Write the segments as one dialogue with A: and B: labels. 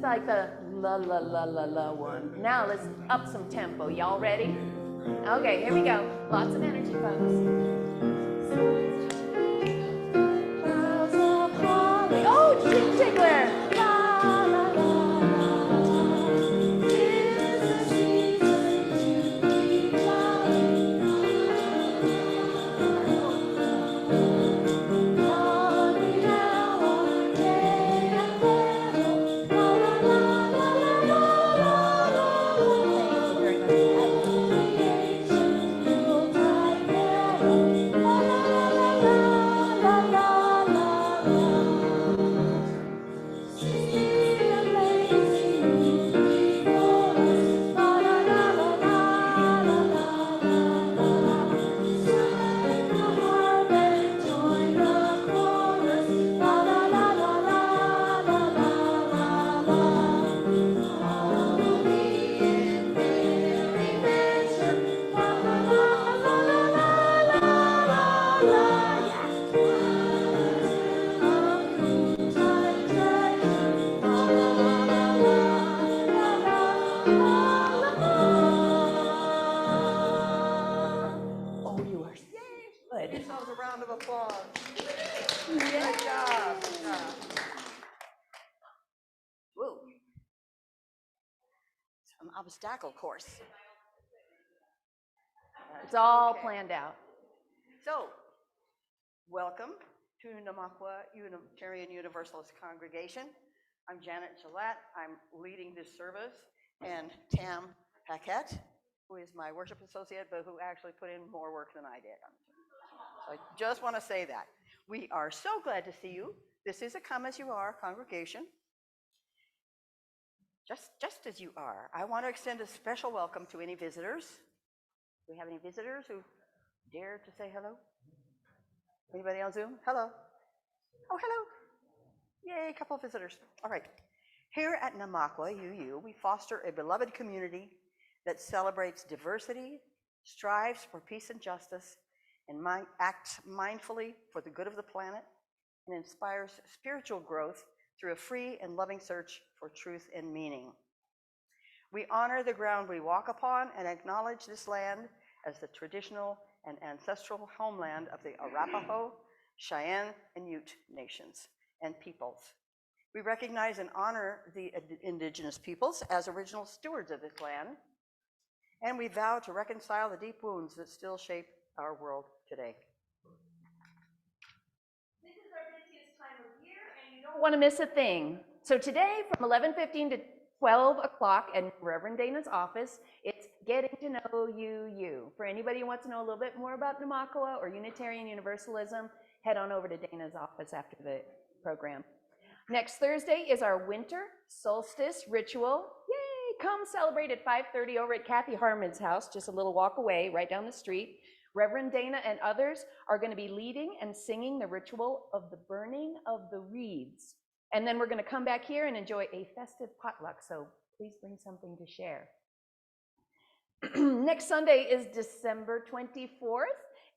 A: like the la la la la la one. Now let's up some tempo. Y'all ready? Okay, here we go. Lots of energy, folks. Oh, Jig Jiggler!
B: Obstacle course.
A: It's all planned out.
B: So, welcome to Namakwa Unitarian Universalist Congregation. I'm Janet Gillette. I'm leading this service, and Tam Paquette, who is my worship associate, but who actually put in more work than I did. So I just want to say that. We are so glad to see you. This is a Come As You Are congregation. Just as you are. I want to extend a special welcome to any visitors. Do we have any visitors who dare to say hello? Anybody on Zoom? Hello. Oh, hello. Yay, a couple of visitors. All right. Here at Namakwa UU, we foster a beloved community that celebrates diversity, strives for peace and justice, and acts mindfully for the good of the planet, and inspires spiritual growth through a free and loving search for truth and meaning. We honor the ground we walk upon and acknowledge this land as the traditional and ancestral homeland of the Arapaho, Cheyenne, and Ute nations and peoples. We recognize and honor the indigenous peoples as original stewards of this land, and we vow to reconcile the deep wounds that still shape our world today.
A: Don't want to miss a thing. So today from 11:15 to 12 o'clock in Reverend Dana's office, it's Getting to Know You. For anybody who wants to know a little bit more about Namakwa or Unitarian Universalism, head on over to Dana's office after the program. Next Thursday is our winter solstice ritual. Yay! Come celebrate at 5:30 over at Kathy Harmon's house, just a little walk away, right down the street. Reverend Dana and others are going to be leading and singing the ritual of the burning of the reeds. And then we're going to come back here and enjoy a festive potluck, so please bring something to share. Next Sunday is December 24th,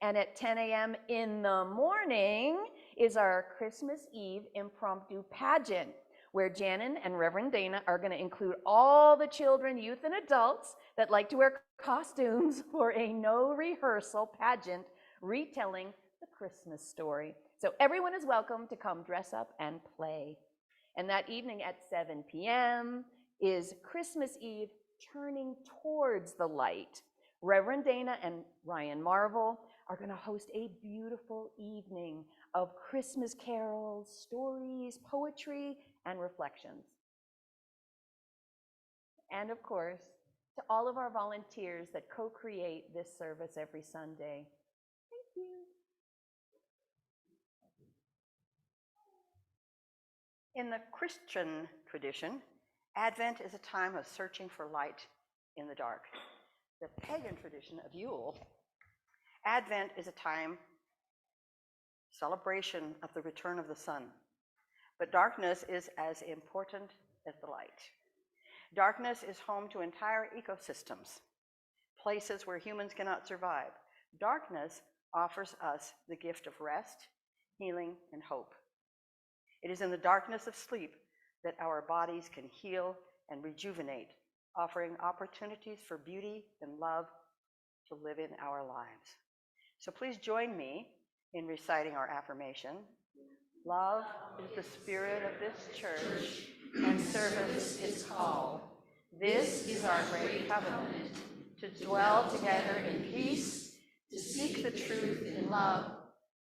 A: and at 10 a.m. in the morning is our Christmas Eve impromptu pageant, where Janin and Reverend Dana are going to include all the children, youth, and adults that like to wear costumes for a no-rehearsal pageant retelling the Christmas story. So everyone is welcome to come dress up and play. And that evening at 7 p.m. is Christmas Eve Turning Towards the Light. Reverend Dana and Ryan Marvel are going to host a beautiful evening of Christmas carols, stories, poetry, and reflections. And of course, to all of our volunteers that co-create this service every Sunday, thank you.
B: In the Christian tradition, Advent is a time of searching for light in the dark. The pagan tradition of Yule, Advent is a time celebration of the return of the sun. But darkness is as important as the light. Darkness is home to entire ecosystems, places where humans cannot survive. Darkness offers us the gift of rest, healing, and hope. It is in the darkness of sleep that our bodies can heal and rejuvenate, offering opportunities for beauty and love to live in our lives. So please join me in reciting our affirmation. Love is the spirit of this church, and service is called. This is our great covenant, to dwell together in peace, to seek the truth in love,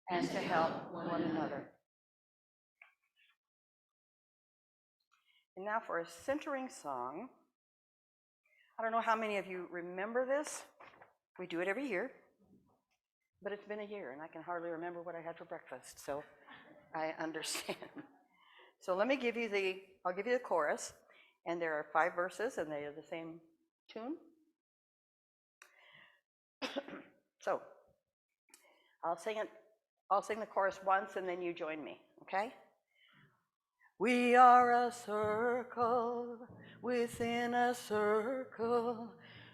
B: and to help one another. And now for a centering song. I don't know how many of you remember this. We do it every year, but it's been a year and I can hardly remember what I had for breakfast, so I understand. So let me give you I'll give you the chorus, and there are 5 verses and they are the same tune. So I'll sing the chorus once and then you join me, okay? We are a circle within a circle,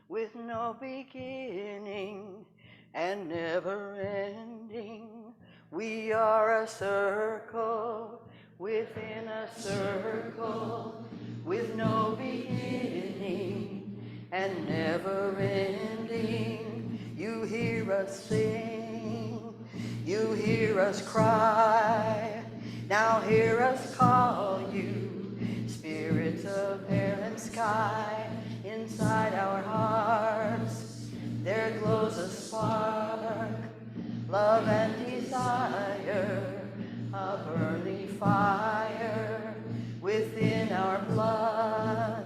B: with no beginning and never ending. We are a circle within a circle, with no beginning and never ending. You hear us sing, you hear us cry, now hear us call you, spirits of air and sky. Inside our hearts there glows a spark, love and desire, a burning fire. Within our blood,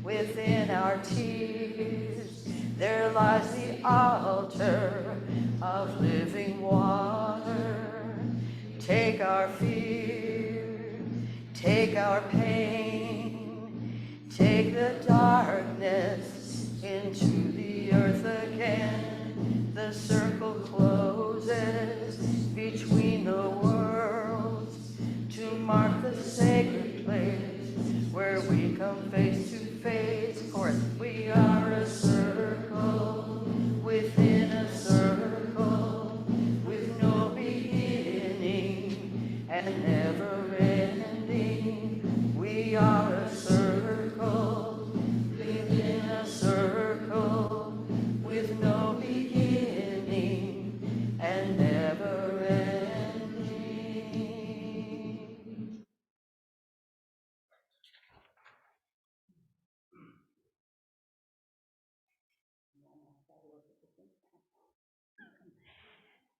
B: within our tears, there lies the altar of living water. Take our fear, take our pain, take the darkness into the earth again. The circle closes between the worlds to mark the sacred place where we come face to face. Chorus. We are a circle within a circle, with no beginning and never ending. We are a circle within a circle, with no beginning and never ending.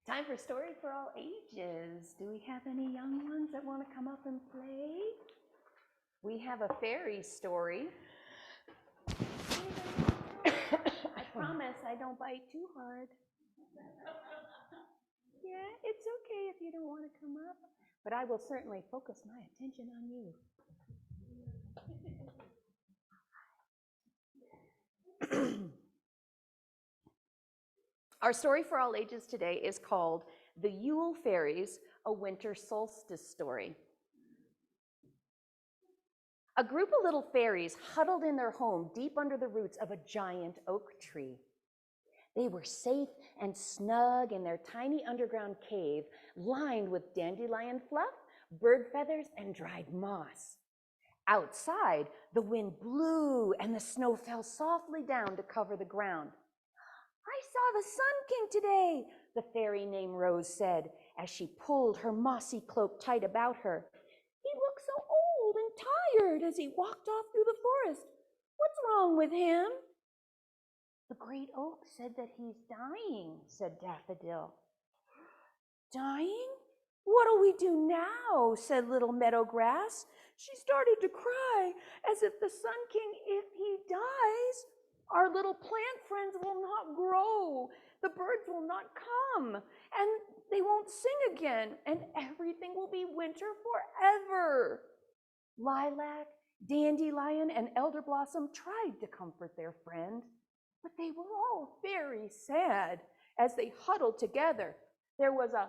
A: Time for Story for All Ages. Do we have any young ones that want to come up and play? We have a fairy story. I promise I don't bite too hard. Yeah, it's okay if you don't want to come up, but I will certainly focus my attention on you. Our story for all ages today is called The Yule Faeries, a Winter Solstice Story. A group of little fairies huddled in their home deep under the roots of a giant oak tree. They were safe and snug in their tiny underground cave, lined with dandelion fluff, bird feathers, and dried moss. Outside, the wind blew and the snow fell softly down to cover the ground. I saw the Sun King today, the fairy named Rose said, as she pulled her mossy cloak tight about her. He looked so old and tired as he walked off through the forest. What's wrong with him? The great oak said that he's dying, said Daffodil. Dying? What'll we do now? Said little Meadowgrass. She started to cry as if the Sun King, if he dies, our little plant friends will not grow, the birds will not come, and they won't sing again, and everything will be winter forever. Lilac, Dandelion, and Elder Blossom tried to comfort their friend, but they were all very sad. As they huddled together, there was a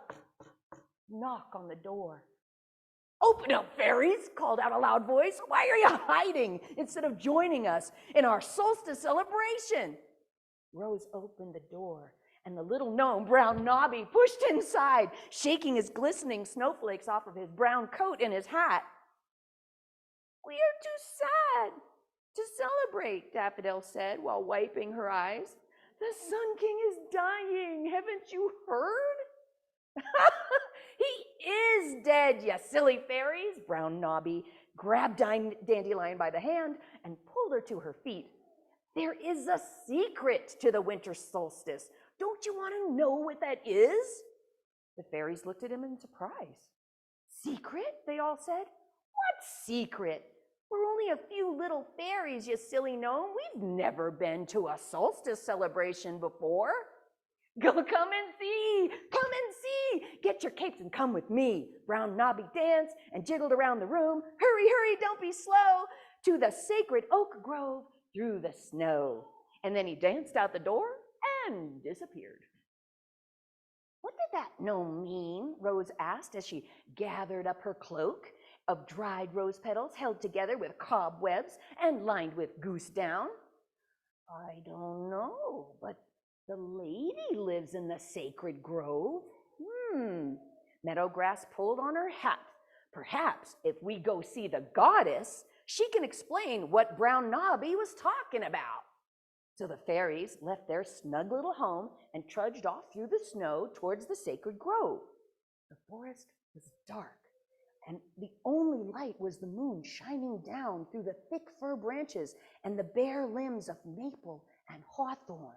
A: knock on the door. Open up, fairies, called out a loud voice. Why are you hiding instead of joining us in our solstice celebration? Rose opened the door, and the little gnome, Brown Nobby, pushed inside, shaking his glistening snowflakes off of his brown coat and his hat. We are too sad to celebrate, Daffodil said while wiping her eyes. The Sun King is dying. Haven't you heard? He is dead, you silly fairies. Brown Nobby grabbed Dandelion by the hand and pulled her to her feet. There is a secret to the winter solstice. Don't you want to know what that is? The fairies looked at him in surprise. Secret? They all said. What secret? We're only a few little fairies, you silly gnome. We've never been to a solstice celebration before. Go come and see, come and see. Get your capes and come with me. Brown Nobby danced and jiggled around the room. Hurry, hurry, don't be slow. To the sacred oak grove through the snow. And then he danced out the door and disappeared. What did that gnome mean? Rose asked as she gathered up her cloak of dried rose petals held together with cobwebs and lined with goose down. I don't know, but the lady lives in the sacred grove. Meadowgrass pulled on her hat. Perhaps if we go see the goddess, she can explain what Brown Nobby was talking about. So the fairies left their snug little home and trudged off through the snow towards the sacred grove. The forest was dark, and the only light was the moon shining down through the thick fir branches and the bare limbs of maple and hawthorn.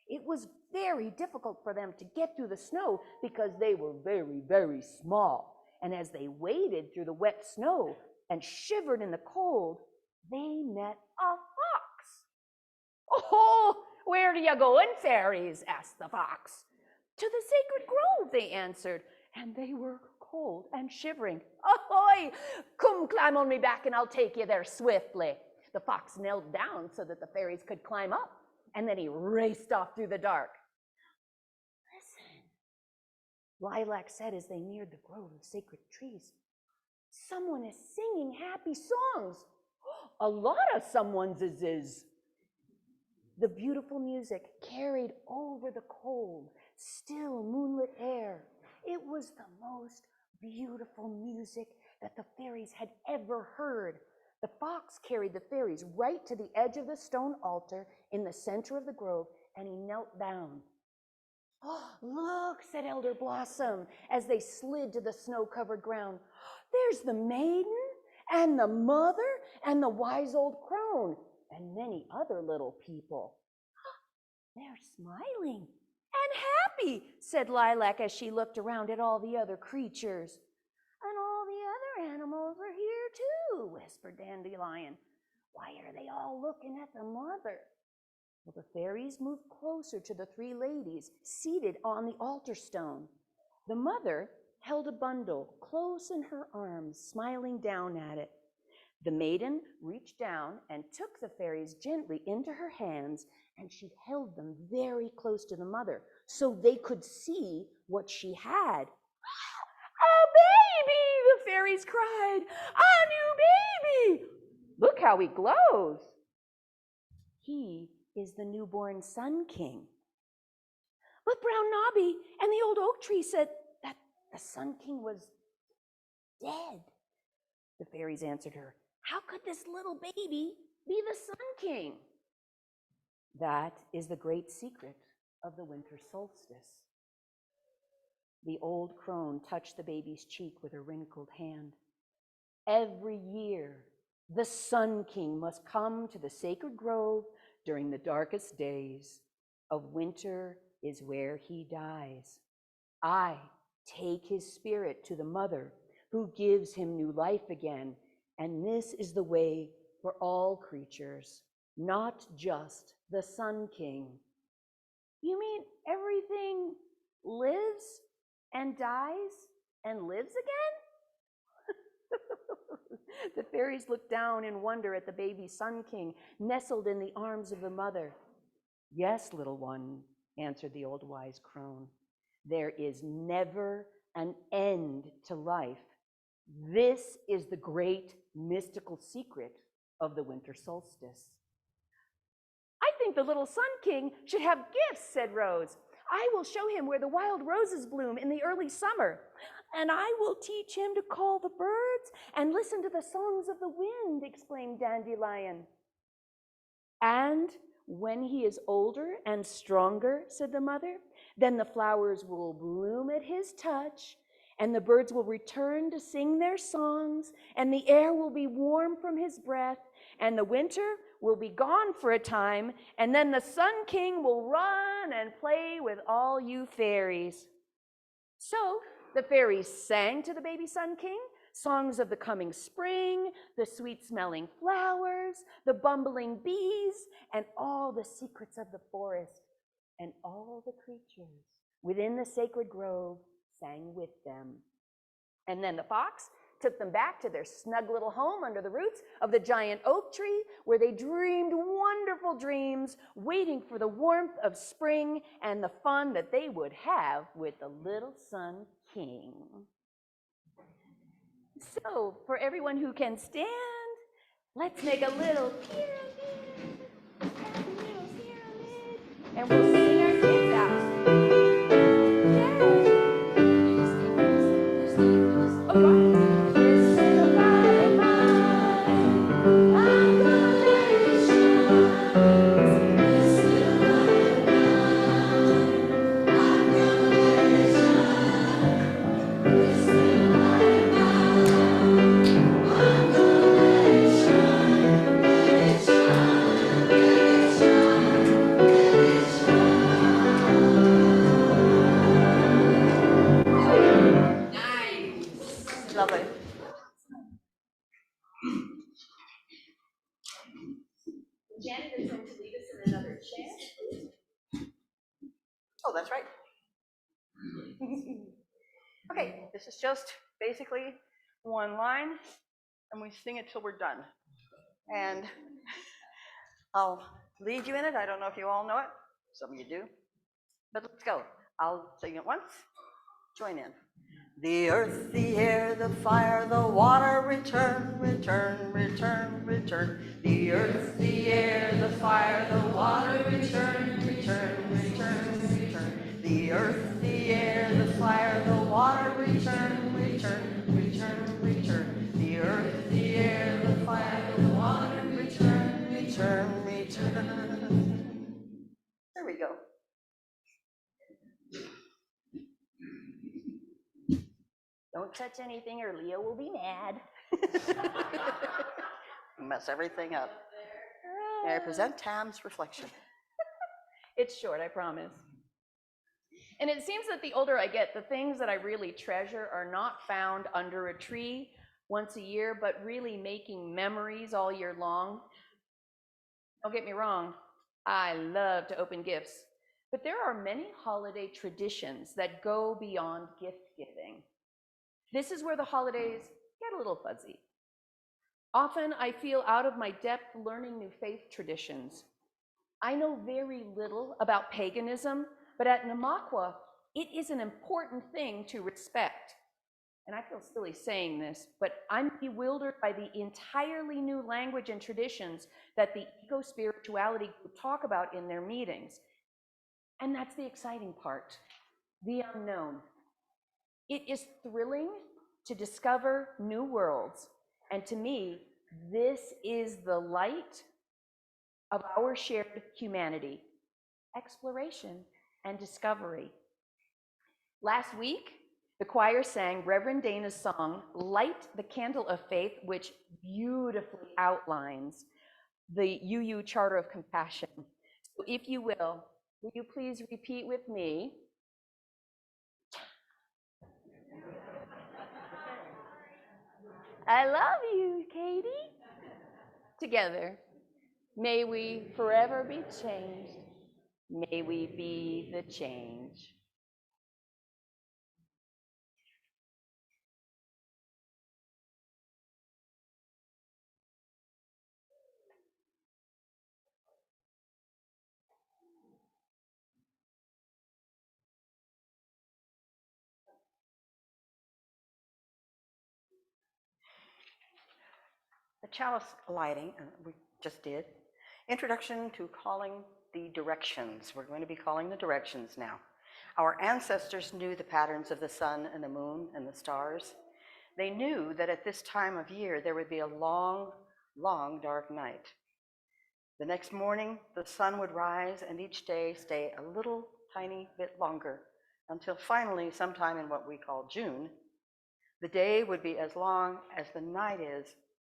A: It was very difficult for them to get through the snow because they were very, very small. And as they waded through the wet snow and shivered in the cold, they met a fox. Oh, where do you going, fairies? Asked the fox. To the sacred grove, they answered, and they were cold and shivering. Ahoy! Come climb on me back and I'll take you there swiftly. The fox knelt down so that the fairies could climb up, and then he raced off through the dark. Listen, Lilac said as they neared the grove of sacred trees. Someone is singing happy songs. A lot of someone's is. The beautiful music carried over the cold, still moonlit air. It was the most beautiful music that the fairies had ever heard. The fox carried the fairies right to the edge of the stone altar in the center of the grove, and he knelt down. Oh, look, said Elder Blossom as they slid to the snow-covered ground. There's the maiden and the mother and the wise old crone and many other little people. They're smiling and happy, said Lilac as she looked around at all the other creatures. And all the other animals are here too, whispered Dandelion. Why are they all looking at the mother? Well, the fairies moved closer to the three ladies seated on the altar stone. The mother held a bundle close in her arms, smiling down at it. The maiden reached down and took the fairies gently into her hands, and she held them very close to the mother so they could see what she had. A baby, the fairies cried. A new baby! Look how he glows. He is the newborn Sun King. But Brown Nobby and the old oak tree said that the Sun King was dead. The fairies answered her, how could this little baby be the Sun King? That is the great secret of the winter solstice. The old crone touched the baby's cheek with her wrinkled hand. Every year, the Sun King must come to the sacred grove during the darkest days. Of winter is where he dies. I take his spirit to the mother who gives him new life again. And this is the way for all creatures, not just the Sun King. You mean everything lives and dies and lives again? The fairies looked down in wonder at the baby Sun King nestled in the arms of the mother. Yes, little one, answered the old wise crone. There is never an end to life. This is the great mystical secret of the winter solstice. I think the little Sun King should have gifts, said Rose. I will show him where the wild roses bloom in the early summer. And I will teach him to call the birds and listen to the songs of the wind, exclaimed Dandelion. And when he is older and stronger, said the mother, then the flowers will bloom at his touch, and the birds will return to sing their songs, and the air will be warm from his breath, and the winter will be gone for a time, and then the Sun King will run and play with all you fairies. So the fairies sang to the baby Sun King songs of the coming spring, the sweet-smelling flowers, the bumbling bees, and all the secrets of the forest. And all the creatures within the sacred grove sang with them. And then the fox took them back to their snug little home under the roots of the giant oak tree, where they dreamed wonderful dreams, waiting for the warmth of spring and the fun that they would have with the little Sun King. So, for everyone who can stand, let's make a little pyramid, and we'll sing our kids out. Lovely. Janet is going to lead us in another chant.
B: Oh, that's right. Okay, this is just basically one line, and we sing it till we're done. And I'll lead you in it. I don't know if you all know it. Some of you do. But let's go. I'll sing it once. Join in. The earth, the air, the fire, the water, return, return, return, return. The earth, the air, the fire, the water, return, return, return, return. The earth, the air, the fire, the water, return, return, return, return. The earth, the air, the fire, the water, return, return, return. There we go.
A: Don't touch anything or Leo will be mad.
B: Mess everything up. May I present Tam's reflection?
A: It's short, I promise. And it seems that the older I get, the things that I really treasure are not found under a tree once a year, but really making memories all year long. Don't get me wrong, I love to open gifts, but there are many holiday traditions that go beyond gift giving. This is where the holidays get a little fuzzy. Often I feel out of my depth learning new faith traditions. I know very little about paganism, but at Namakwa, it is an important thing to respect. And I feel silly saying this, but I'm bewildered by the entirely new language and traditions that the eco-spirituality group talk about in their meetings. And that's the exciting part, the unknown. It is thrilling to discover new worlds, and to me, this is the light of our shared humanity, exploration and discovery. Last week, the choir sang Reverend Dana's song, Light the Candle of Faith, which beautifully outlines the UU Charter of Compassion. So if you will you please repeat with me? I love you, Katie. Together. May we forever be changed. May we be the change.
B: The Chalice Lighting, we just did. Introduction to calling the directions. We're going to be calling the directions now. Our ancestors knew the patterns of the sun and the moon and the stars. They knew that at this time of year there would be a long, long dark night. The next morning, the sun would rise and each day stay a little tiny bit longer until finally, sometime in what we call June, the day would be as long as the night is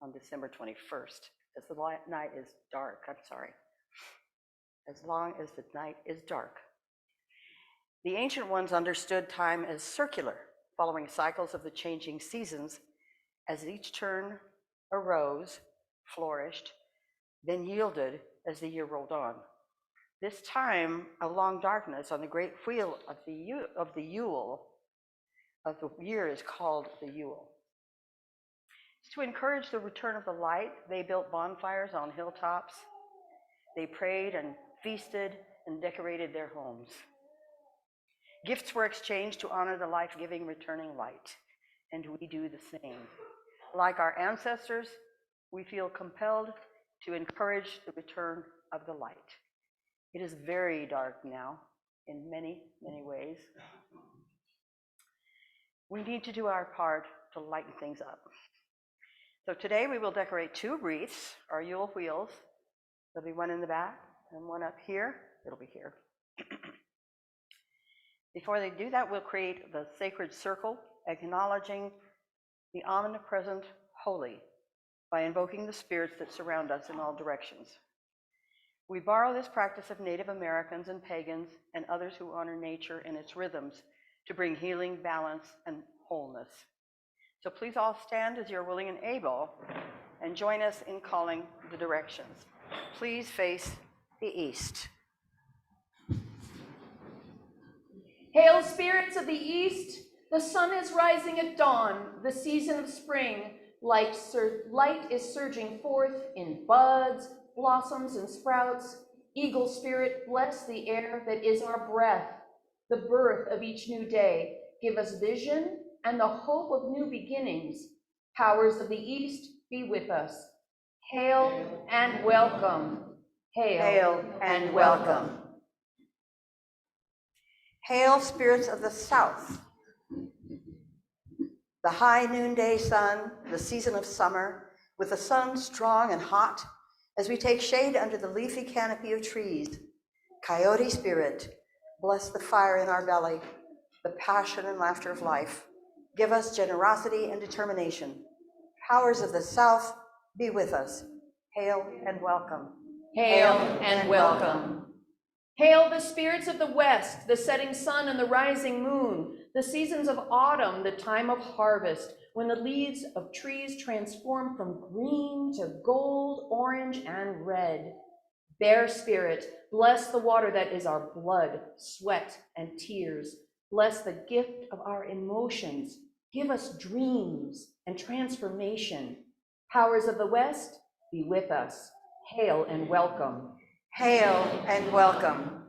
B: on December 21st, as the night is dark, as long as the night is dark. The ancient ones understood time as circular, following cycles of the changing seasons, as each turn arose, flourished, then yielded as the year rolled on. This time of long darkness on the great wheel of the Yule of the year is called the Yule. To encourage the return of the light, they built bonfires on hilltops. They prayed and feasted and decorated their homes. Gifts were exchanged to honor the life-giving returning light, and we do the same. Like our ancestors, we feel compelled to encourage the return of the light. It is very dark now in many, many ways. We need to do our part to lighten things up. So today we will decorate 2 wreaths, our Yule wheels. There'll be one in the back and one up here. It'll be here. Before they do that, we'll create the sacred circle, acknowledging the omnipresent holy by invoking the spirits that surround us in all directions. We borrow this practice of Native Americans and pagans and others who honor nature and its rhythms to bring healing, balance, and wholeness. So please all stand as you're willing and able and join us in calling the directions. Please face the east.
A: Hail, spirits of the east! The sun is rising at dawn, the season of spring. Light is surging forth in buds, blossoms, and sprouts. Eagle spirit, bless the air that is our breath, the birth of each new day. Give us vision and the hope of new beginnings. Powers of the east, be with us. Hail and welcome.
B: Hail and welcome. Hail, spirits of the south. The high noonday sun, the season of summer, with the sun strong and hot, as we take shade under the leafy canopy of trees. Coyote spirit, bless the fire in our belly, the passion and laughter of life. Give us generosity and determination. Powers of the south, be with us. Hail and welcome.
A: Hail and welcome. Hail the spirits of the west, the setting sun and the rising moon, the seasons of autumn, the time of harvest, when the leaves of trees transform from green to gold, orange, and red. Bear spirit, bless the water that is our blood, sweat, and tears. Bless the gift of our emotions. Give us dreams and transformation. Powers of the west, be with us. Hail and welcome.
B: Hail and welcome.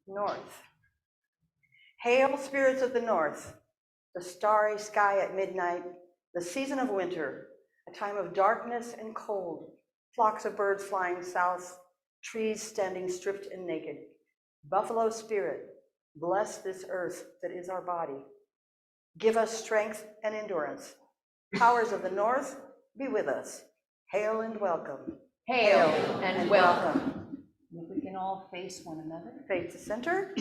B: North. Hail, spirits of the north, the starry sky at midnight, the season of winter, a time of darkness and cold, flocks of birds flying south, trees standing stripped and naked. Buffalo spirit, bless this earth that is our body. Give us strength and endurance. Powers of the north, be with us. Hail and welcome.
A: Hail and welcome. If we can all face one another.
B: Face the center.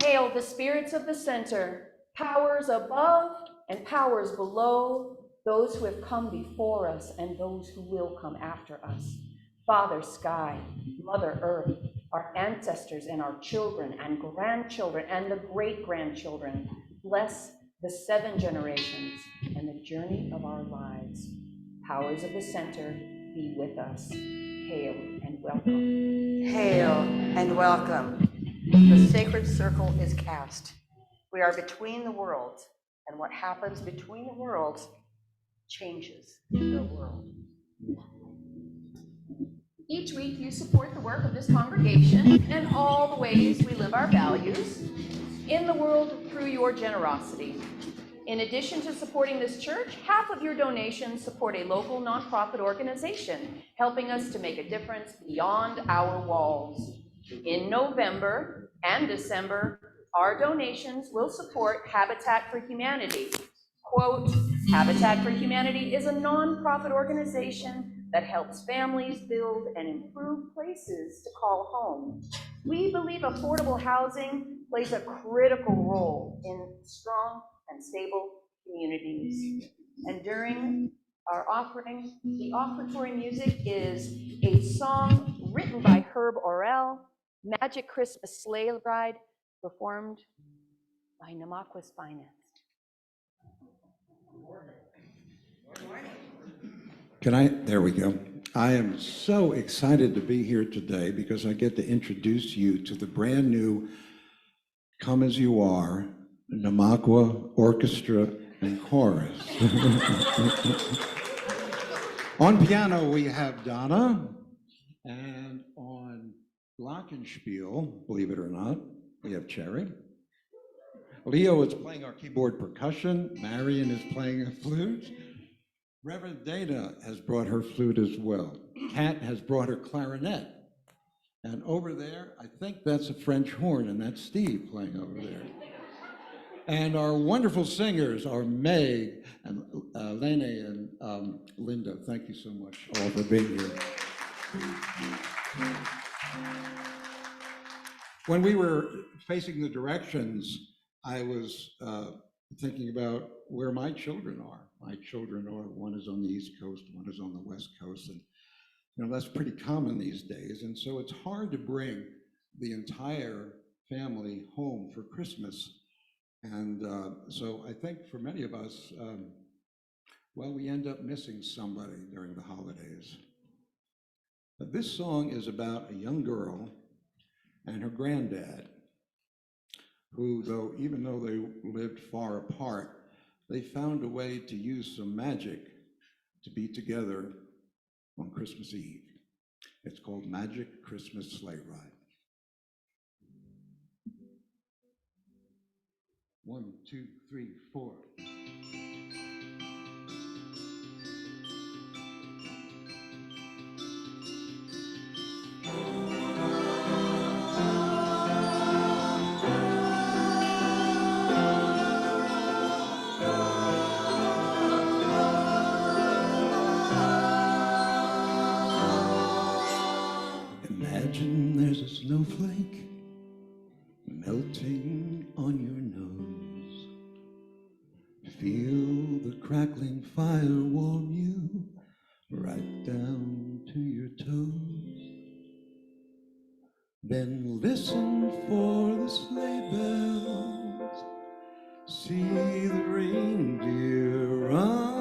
A: Hail the spirits of the center, powers above and powers below, those who have come before us and those who will come after us. Father Sky, Mother Earth, our ancestors and our children and grandchildren and the great-grandchildren, bless the 7 generations and the journey of our lives. Powers of the center, be with us. Hail and welcome.
B: Hail and welcome. The sacred circle is cast. We are between the worlds, and what happens between the worlds changes the world.
A: Each week you support the work of this congregation and all the ways we live our values in the world through your generosity. In addition to supporting this church, half of your donations support a local nonprofit organization, helping us to make a difference beyond our walls. In November and December, our donations will support Habitat for Humanity. Quote, Habitat for Humanity is a nonprofit organization that helps families build and improve places to call home. We believe affordable housing plays a critical role in strong and stable communities. And during our offering, the offertory music is a song written by Herb Orrell, Magic Christmas Sleigh Ride, performed by Namaqua's Finest.
C: There we go. I am so excited to be here today because I get to introduce you to the brand new Come As You Are, Namaqua Orchestra and Chorus. On piano, we have Donna, and on glockenspiel, believe it or not, we have Cherry. Leo is playing our keyboard percussion. Marion is playing a flute. Reverend Dana has brought her flute as well. Kat has brought her clarinet. And over there, I think that's a French horn, and that's Steve playing over there. And our wonderful singers are Meg and Lehne and Linda. Thank you so much all for being here. When we were facing the directions, I was thinking about where my children are. My children are, one is on the East Coast, one is on the West Coast, and that's pretty common these days. And so it's hard to bring the entire family home for Christmas. And so I think for many of us, we end up missing somebody during the holidays. But this song is about a young girl and her granddad, who, even though they lived far apart, they found a way to use some magic to be together on Christmas Eve. It's called Magic Christmas Sleigh Ride. 1, 2, 3, 4. Imagine there's a snowflake melting on your nose. Feel the crackling fire warm you right down to your toes. Then listen for the sleigh bells, see the reindeer run.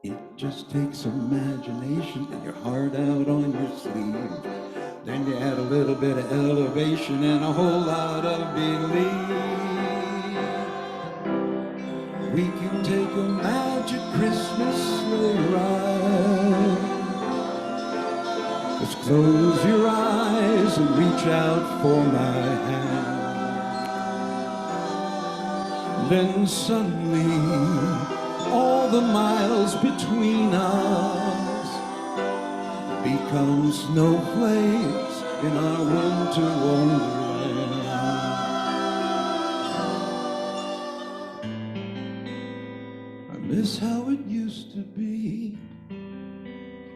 C: It just takes imagination and your heart out on your sleeve. Then you add a little bit of elevation and a whole lot of belief. We can take a magic Christmas sleigh ride. Just close your eyes and reach out for my hand. Then suddenly, all the miles between us become snowflakes in our winter wonderland. I miss how it used to be.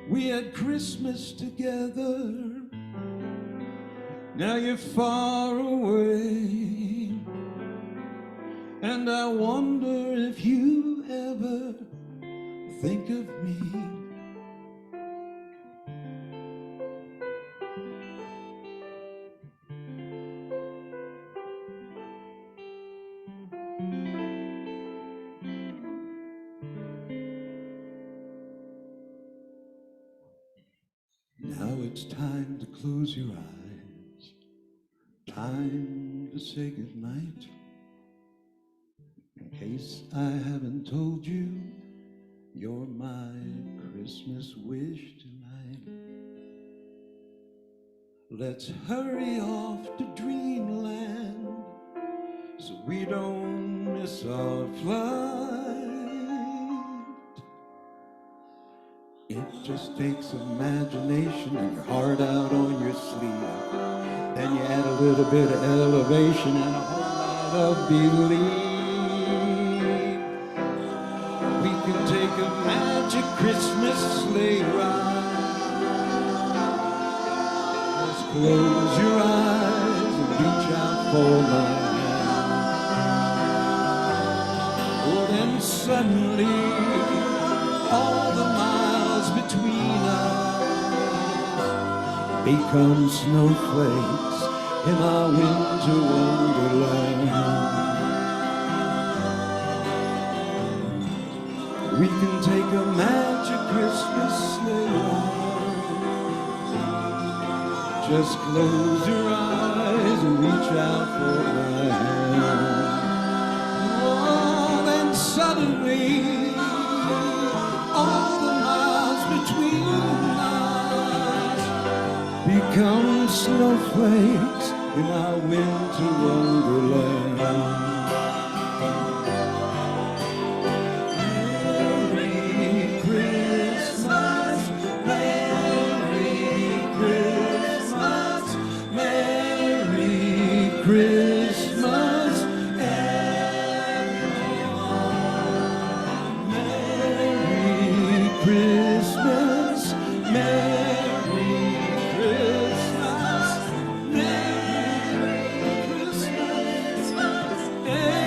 C: We had Christmas together. Now you're far away, and I wonder if you ever think of me. Now it's time to close your eyes, time to say goodnight. In case I haven't told you, you're my Christmas wish tonight. Let's hurry off to dreamland so we don't miss our flight. It just takes imagination and your heart out on your sleeve. Then you add a little bit of elevation and a whole lot of belief. We can take a magic Christmas sleigh ride. Just close your eyes and reach out for my hand. Oh, then suddenly all the miles between us become snowflakes in our winter wonderland. We can take a magic Christmas sleigh ride. Just close your eyes and reach out for my hand. Oh, then suddenly all the miles between us become snowflakes in our winter wonderland. Merry Christmas, Merry Christmas, Merry Christmas, everyone. Merry Christmas, Merry Christmas, Merry Christmas, everyone.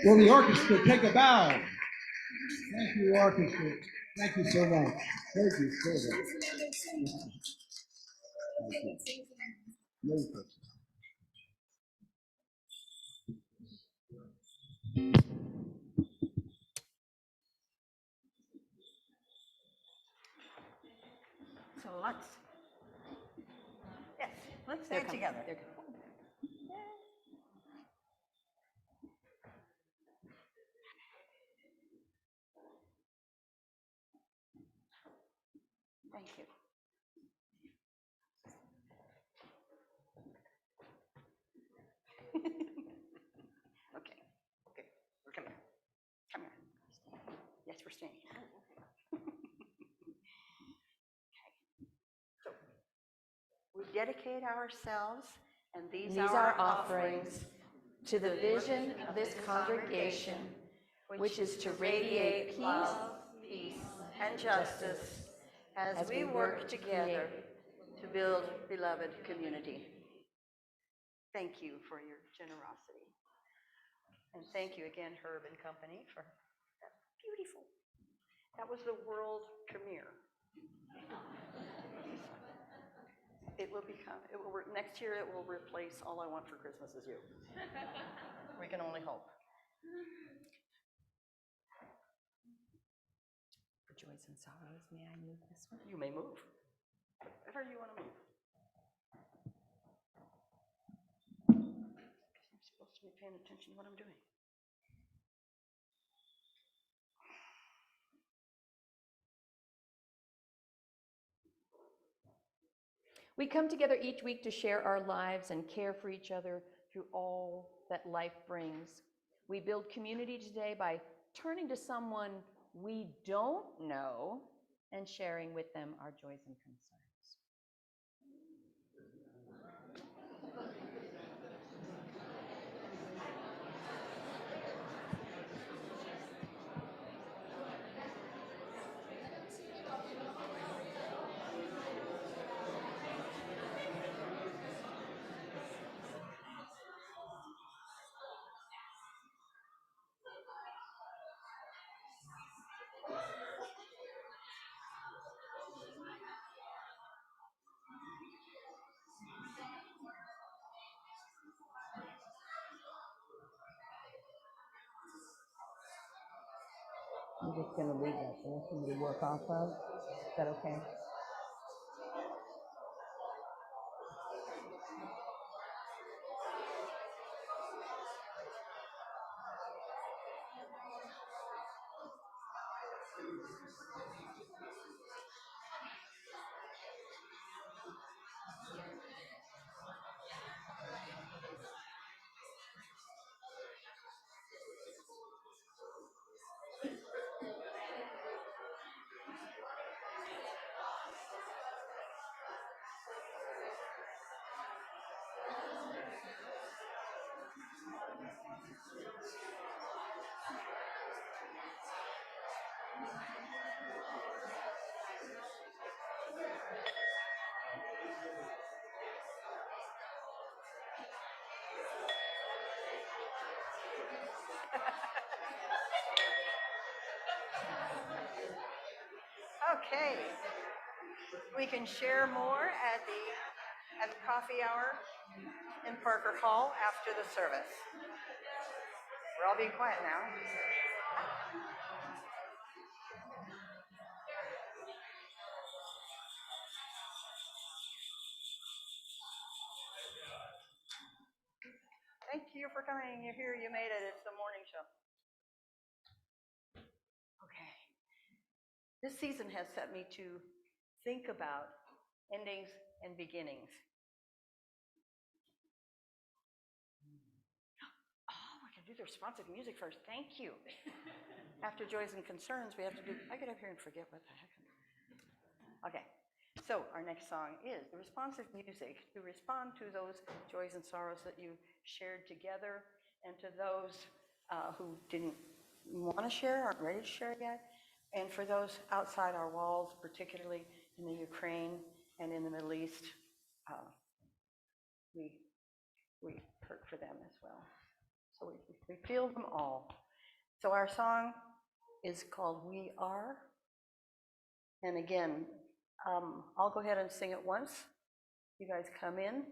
C: Will the orchestra take a bow? Thank you, orchestra. Thank you so much. Thank you so much. Thank you. Merry Christmas.
B: So let's say it together. Thank you. Okay, we're coming. Come here. Yes, we're staying. So we dedicate ourselves and these are our offerings
A: to the vision of this congregation, which is to radiate
B: peace, and justice as we work together to build beloved community. Thank you for your generosity. And thank you again, Herb and Company, for that beautiful. That was the world premiere. Next year it will replace All I Want for Christmas Is You. We can only hope.
A: For joys and sorrows, may I move this one?
B: You may move. Whatever you want to move. I'm supposed to be paying attention to what I'm doing.
A: We come together each week to share our lives and care for each other through all that life brings. We build community today by turning to someone we don't know and sharing with them our joys and concerns.
D: I'm just going to leave that there for me to work off of. Is that okay?
B: Okay, we can share more at the coffee hour in Parker Hall after the service. We're all being quiet now. Thank you for coming. You're here. You made it. It's the morning show. Okay. This season has set me to think about endings and beginnings. Oh, we can do the responsive music first. Thank you. After joys and concerns, we have to do. I get up here and forget what the heck. Okay. So our next song is the responsive music to respond to those joys and sorrows that you shared together, and to those who didn't want to share, aren't ready to share yet, and for those outside our walls, particularly in the Ukraine and in the Middle East, we hurt for them as well. So we feel them all. So our song is called We Are, and again, I'll go ahead and sing it once. You guys come in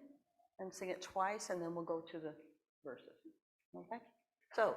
B: and sing it twice, and then we'll go to the verses. Okay? So.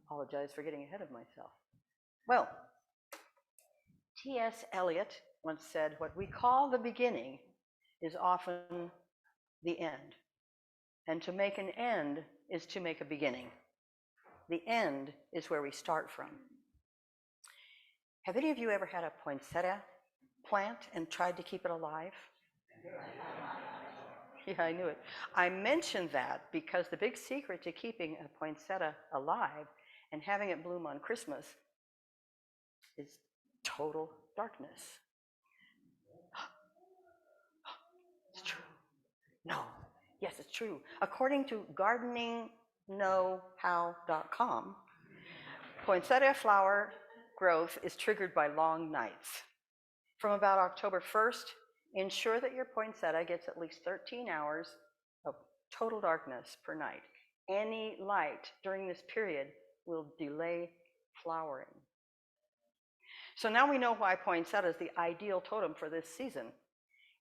B: Apologize for getting ahead of myself. Well, T.S. Eliot once said, what we call the beginning is often the end. And to make an end is to make a beginning. The end is where we start from. Have any of you ever had a poinsettia plant and tried to keep it alive? Yeah, I knew it. I mentioned that because the big secret to keeping a poinsettia alive and having it bloom on Christmas is total darkness. It's true. No. Yes, it's true. According to gardeningknowhow.com, poinsettia flower growth is triggered by long nights. From about October 1st, ensure that your poinsettia gets at least 13 hours of total darkness per night. Any light during this period will delay flowering. So now we know why poinsettia is the ideal totem for this season.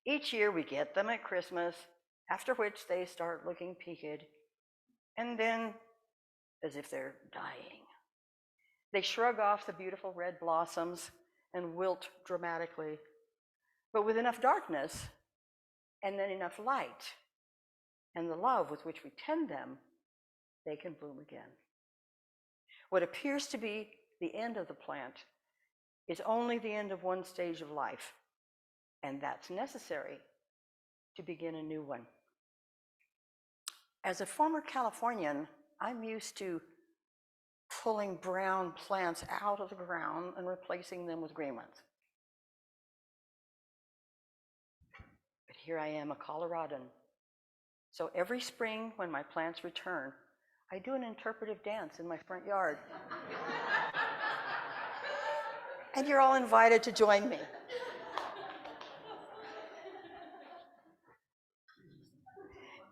B: Each year we get them at Christmas, after which they start looking peaked, and then as if they're dying. They shrug off the beautiful red blossoms and wilt dramatically. But with enough darkness, and then enough light, and the love with which we tend them, they can bloom again. What appears to be the end of the plant is only the end of one stage of life, and that's necessary to begin a new one. As a former Californian, I'm used to pulling brown plants out of the ground and replacing them with green ones. But here I am, a Coloradan. So every spring when my plants return, I do an interpretive dance in my front yard. And you're all invited to join me.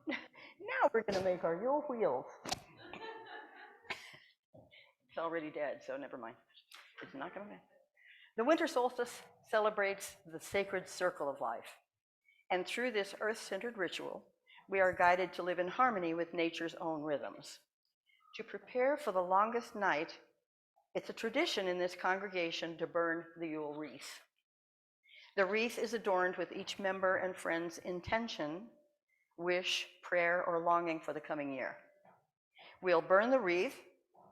B: Now we're going to make our Yule wheels. It's already dead, so never mind. It's not going to matter. The winter solstice celebrates the sacred circle of life. And through this earth-centered ritual, we are guided to live in harmony with nature's own rhythms. To prepare for the longest night, it's a tradition in this congregation to burn the Yule wreath. The wreath is adorned with each member and friend's intention, wish, prayer, or longing for the coming year. We'll burn the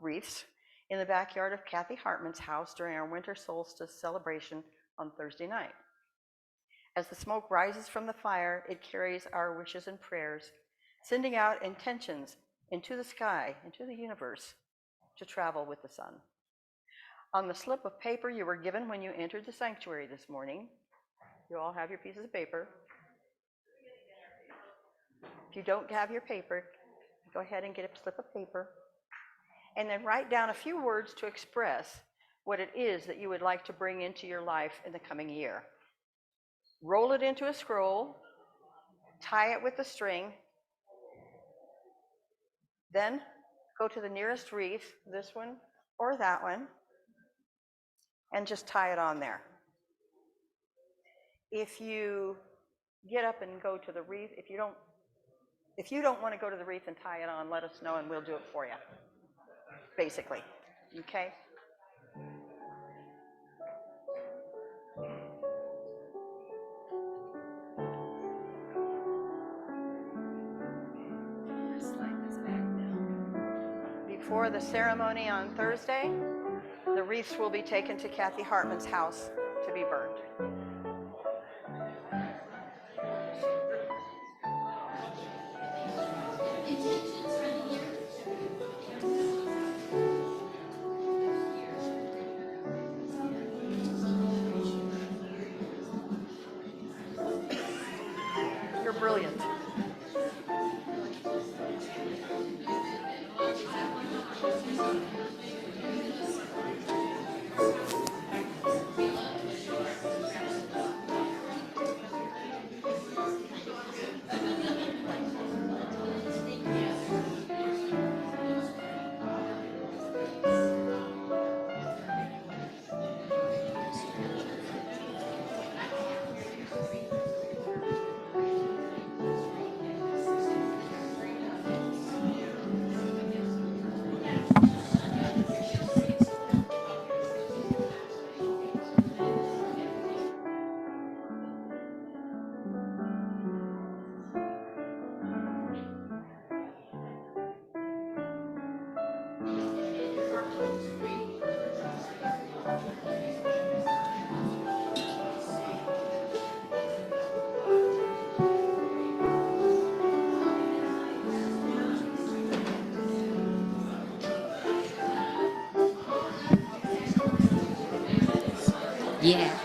B: wreaths in the backyard of Kathy Hartman's house during our winter solstice celebration on Thursday night. As the smoke rises from the fire, it carries our wishes and prayers, sending out intentions into the sky, into the universe, to travel with the sun. On the slip of paper you were given when you entered the sanctuary this morning, you all have your pieces of paper. If you don't have your paper, go ahead and get a slip of paper, and then write down a few words to express what it is that you would like to bring into your life in the coming year. Roll it into a scroll, tie it with a string, then go to the nearest wreath, this one or that one, and just tie it on there. If you get up and go to the wreath, if you don't want to go to the wreath and tie it on, let us know and we'll do it for you, basically, okay? Before the ceremony on Thursday, the wreaths will be taken to Kathy Hartman's house to be burned. You're brilliant.
E: Yeah.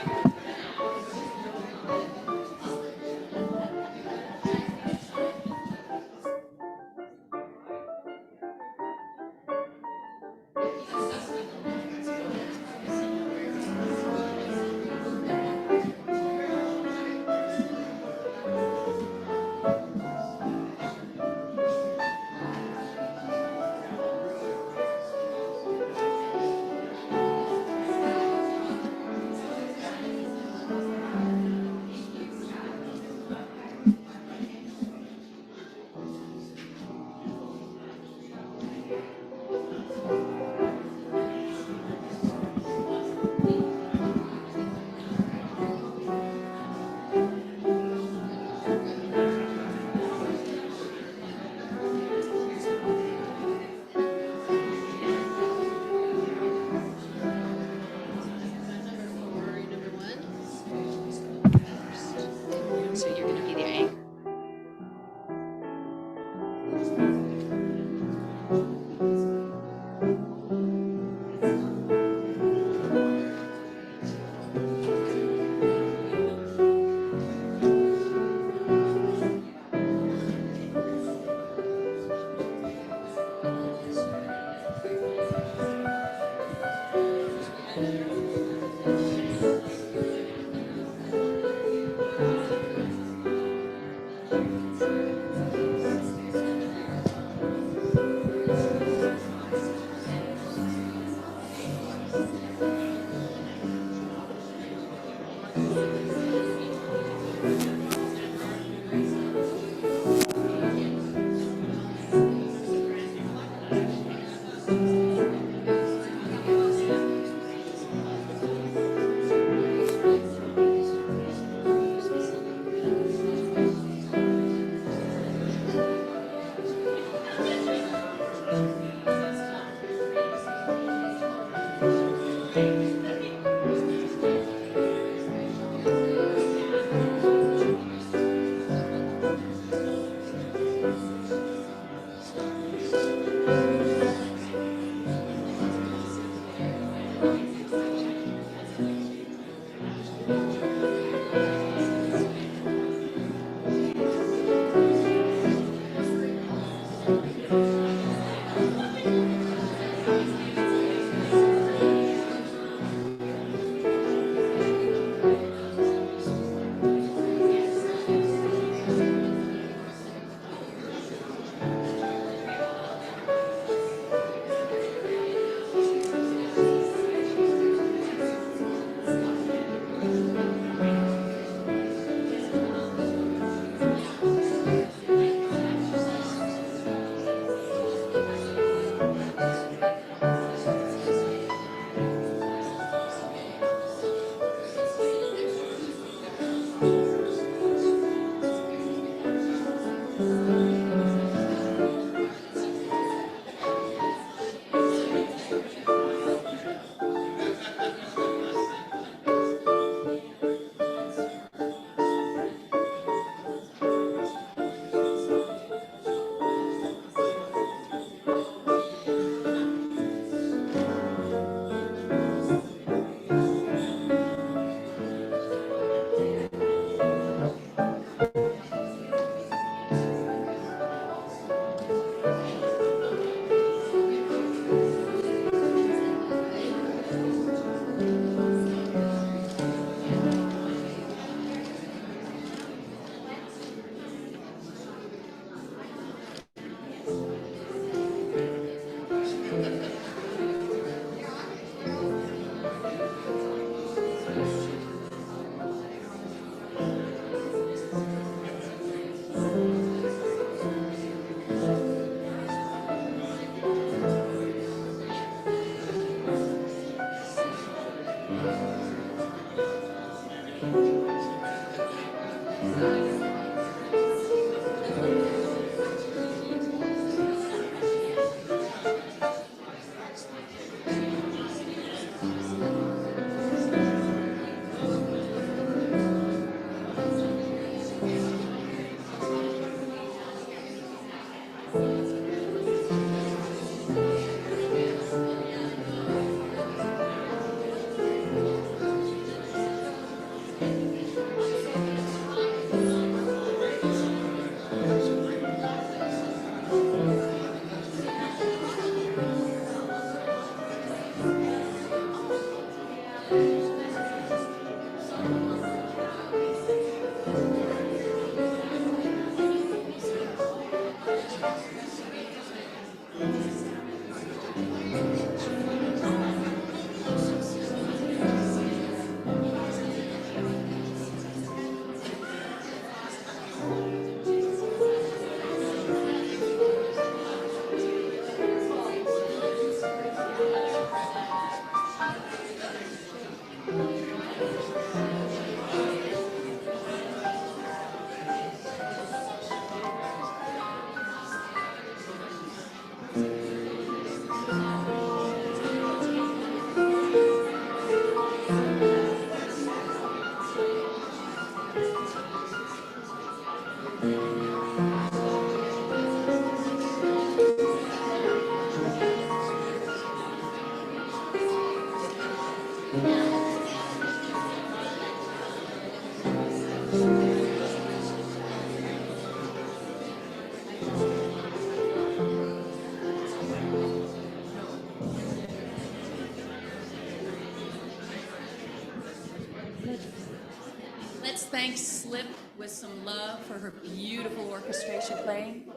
E: Let's thank Slip with some love for her beautiful orchestration playing.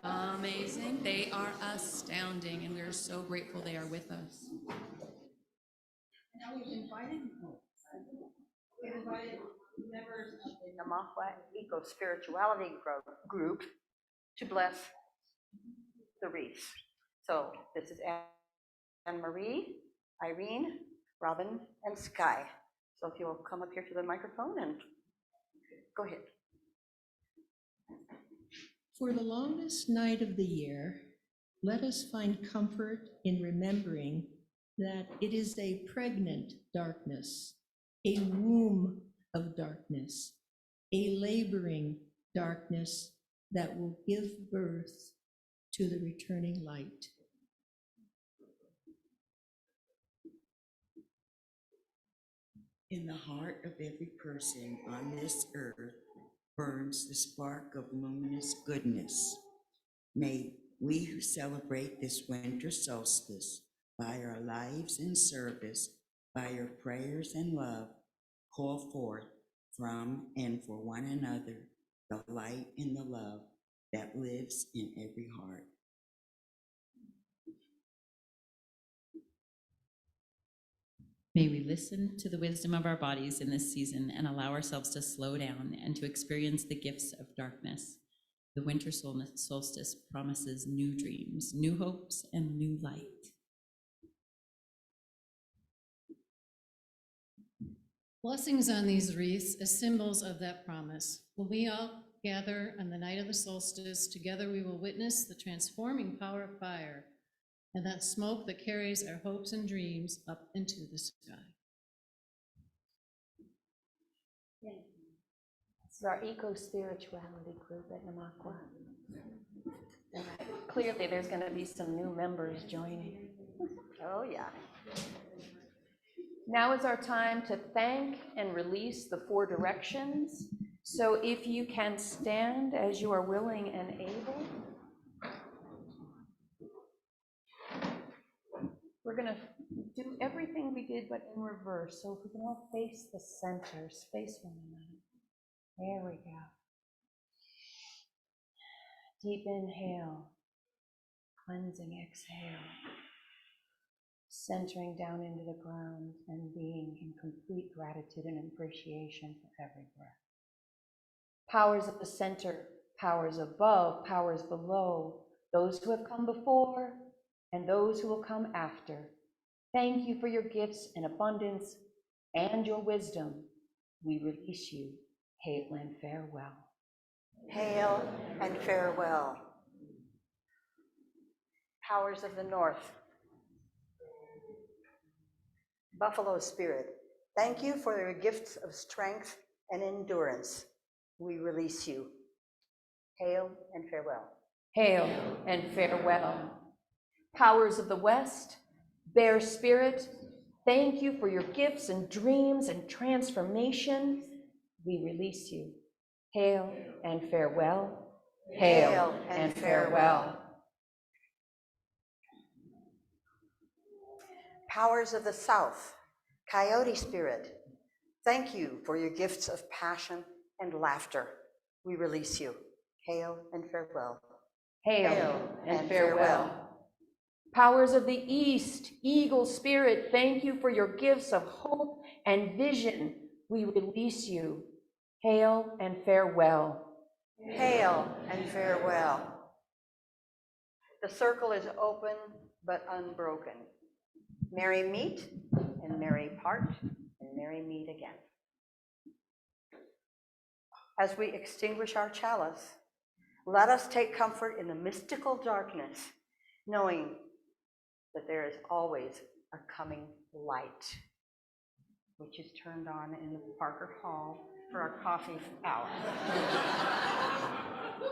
E: Amazing. They are astounding, and we're so grateful they are with us. Now we've invited
B: members of the Namaqua Eco-Spirituality Group to bless the wreaths. So this is Anne-Marie, Irene, Robin, and Sky. So if you'll come up here to the microphone and go ahead.
F: For the longest night of the year, let us find comfort in remembering that it is a pregnant darkness, a womb of darkness, a laboring darkness that will give birth to the returning light.
G: In the heart of every person on this earth burns the spark of luminous goodness. May we who celebrate this winter solstice by our lives and service, by your prayers and love, call forth from and for one another the light and the love that lives in every heart.
H: May we listen to the wisdom of our bodies in this season and allow ourselves to slow down and to experience the gifts of darkness. The winter solstice promises new dreams, new hopes, and new light.
I: Blessings on these wreaths as symbols of that promise. When we all gather on the night of the solstice, together we will witness the transforming power of fire and that smoke that carries our hopes and dreams up into the sky.
A: This is our eco-spirituality group at Namaqua. Clearly, there's going to be some new members joining.
B: Oh, yeah.
A: Now is our time to thank and release the 4 directions. So if you can stand as you are willing and able. We're going to do everything we did, but in reverse. So if we can all face the centers, face one another. There we go. Deep inhale, cleansing exhale, centering down into the ground and being in complete gratitude and appreciation for every breath. Powers of the center, powers above, powers below, those who have come before and those who will come after. Thank you for your gifts and abundance and your wisdom. We release you. Hail and farewell.
B: Hail and farewell. Powers of the north. Buffalo spirit, thank you for your gifts of strength and endurance. We release you. Hail and farewell.
A: Hail and farewell. Powers of the west, bear spirit, thank you for your gifts and dreams and transformation. We release you. Hail and farewell. Hail and farewell.
B: Powers of the south, coyote spirit, thank you for your gifts of passion and laughter. We release you. Hail and farewell.
A: Hail and farewell. Powers of the east, eagle spirit, thank you for your gifts of hope and vision. We release you. Hail and farewell.
B: Hail and farewell. The circle is open but unbroken. Merry meet and merry part and merry meet again. As we extinguish our chalice, let us take comfort in the mystical darkness, knowing that there is always a coming light, which is turned on in the Parker Hall for our coffee hour.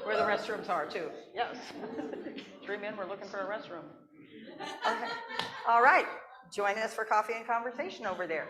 B: Where the restrooms are too, yes. 3 men were looking for a restroom. Okay. All right, join us for coffee and conversation over there.